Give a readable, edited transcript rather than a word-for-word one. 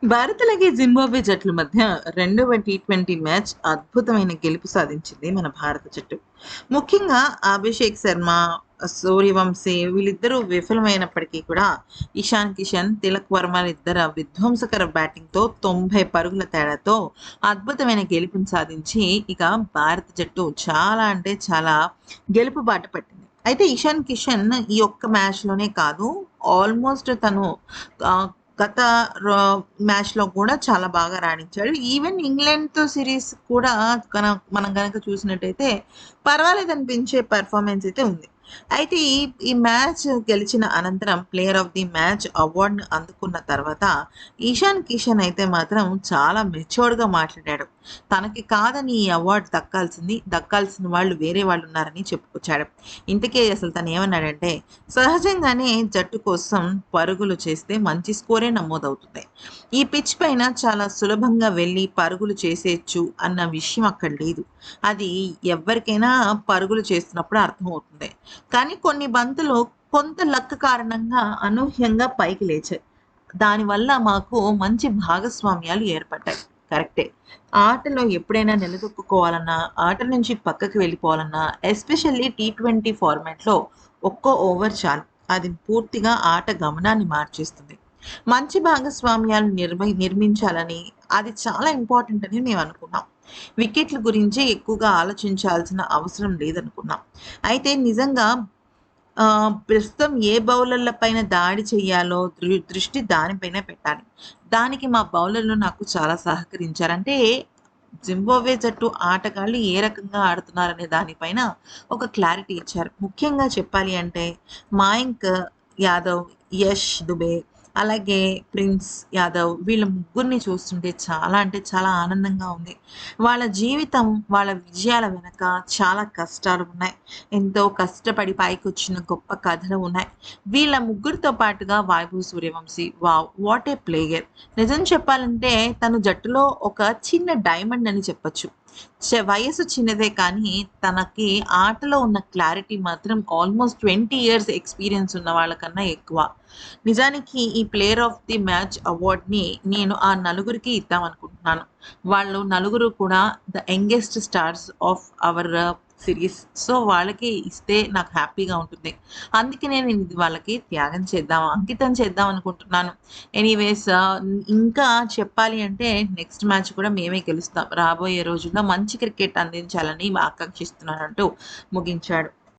భారత్ అలాగే జింబాబ్వే జట్ల మధ్య రెండవ టీ20 మ్యాచ్ అద్భుతమైన గెలుపు సాధించింది మన భారత జట్టు. ముఖ్యంగా అభిషేక్ శర్మ, సూర్యవంశీ వీళ్ళిద్దరూ విఫలమైనప్పటికీ కూడా ఇషాన్ కిషన్, తిలక్ వర్మలిద్దర విధ్వంసకర బ్యాటింగ్‌తో 90 పరుగుల తేడాతో అద్భుతమైన గెలుపుని సాధించి ఇక భారత జట్టు చాలా అంటే చాలా గెలుపు బాట పట్టింది. అయితే ఇషాన్ కిషన్ ఈ ఒక్క మ్యాచ్‌లోనే కాదు, ఆల్మోస్ట్ తను ఆహ్, గత ర మ్యాచ్‌లో కూడా చాలా బాగా రాణించాడు. ఈవెన్ ఇంగ్లాండ్‌తో సిరీస్ కూడా మనం గనక చూసినట్టయితే పర్వాలేదనిపించే పెర్ఫార్మన్స్ అయితే ఉంది. అయితే ఈ మ్యాచ్ గెలిచిన అనంతరం ప్లేయర్ ఆఫ్ ది మ్యాచ్ అవార్డ్‌ని అందుకున్న తర్వాత ఇషాన్ కిషన్ అయితే మాత్రం చాలా మెచ్యూర్డ్‌గా మాట్లాడాడు. తనకి కాదని ఈ అవార్డ్ దక్కాల్సిన వాళ్ళు వేరే వాళ్ళున్నారని చెప్పుకొచ్చాడు. ఇంతకీ అసలు తనేమన్నాడంటే, సహజంగానే జట్టు కోసం పరుగులు చేస్తే మంచి స్కోరే నమోదవుతుంది. ఈ పిచ్ పైన చాలా సులభంగా వెళ్ళి పరుగులు చేసేయొచ్చు అన్న విషయం అక్కడ లేదు. అది ఎవ్వరికైనా పరుగులు చేస్తున్నప్పుడు అర్థమవుతుంది. కానీ కొన్ని బంతులు కొంత లక్ కారణంగా అనూహ్యంగా పైకి లేచాయి. దానివల్ల మాకు మంచి భాగస్వామ్యాలు ఏర్పడ్డాయి. కరెక్టే. ఆటలో ఎప్పుడైనా నిలదొక్కుకోవాలన్నా, ఆట నుంచి పక్కకి వెళ్ళిపోవాలన్నా, ఎస్పెషల్లీ టీ20 ఫార్మాట్‌లో ఒక్కో ఓవర్ చాలు. అది పూర్తిగా ఆట గమనాన్ని మార్చేస్తుంది. మంచి భాగస్వామ్యాలు నిర్మించాలని, అది చాలా ఇంపార్టెంట్ అని మేమనుకున్నాం. వికెట్ల గురించి ఎక్కువగా ఆలోచించాల్సిన అవసరం లేదనుకున్నాం. అయితే నిజంగా ప్రస్తుతం ఏ బౌలర్ల పైన దాడి చేయాలో దృష్టి దానిపైనే పెట్టాలి. దానికి మా బౌలర్లు నాకు చాలా సహకరించారు. అంటే జింబాబ్వే జట్టు ఆటగాళ్ళు ఏ రకంగా ఆడుతున్నారనే దానిపైన ఒక క్లారిటీ ఇచ్చారు. ముఖ్యంగా చెప్పాలి అంటే మాయంక్ యాదవ్, యష్ దుబే, అలాగే ప్రిన్స్ యాదవ్ వీళ్ళ ముగ్గురిని చూస్తుంటే చాలా అంటే చాలా ఆనందంగా ఉంది. వాళ్ళ జీవితం, వాళ్ళ విజయాల వెనక చాలా కష్టాలు ఉన్నాయి. ఎంతో కష్టపడి పైకొచ్చిన గొప్ప కథలు ఉన్నాయి. వీళ్ళ ముగ్గురితో పాటుగా Vaibhav Suryavanshi wow! What a player! నిజం చెప్పాలంటే తను జట్టులో ఒక చిన్న డైమండ్ అని చెప్పొచ్చు. వయస్సు చిన్నదే కానీ తనకి ఆటలో ఉన్న క్లారిటీ మాత్రం ఆల్మోస్ట్ 20 ఇయర్స్ ఎక్స్‌పీరియన్స్ ఉన్న వాళ్ళకన్నా ఎక్కువ. నిజానికి ఈ ప్లేయర్ ఆఫ్ ది మ్యాచ్ అవార్డ్‌ని నేను ఆ నలుగురికి ఇద్దామనుకుంటున్నాను. వాళ్ళు నలుగురు కూడా the youngest stars of our series. So, వాళ్ళకి ఇస్తే నాకు హ్యాపీగా ఉంటుంది. అందుకే నేను ఇది వాళ్ళకి అంకితం చేద్దాం అనుకుంటున్నాను. ఎనీవేస్ ఇంకా చెప్పాలి అంటే నెక్స్ట్ మ్యాచ్ కూడా మేమే గెలుస్తాం. రాబోయే రోజుల్లో మంచి క్రికెట్ అందించాలని ఆకాంక్షిస్తున్నానంటూ ముగించాడు.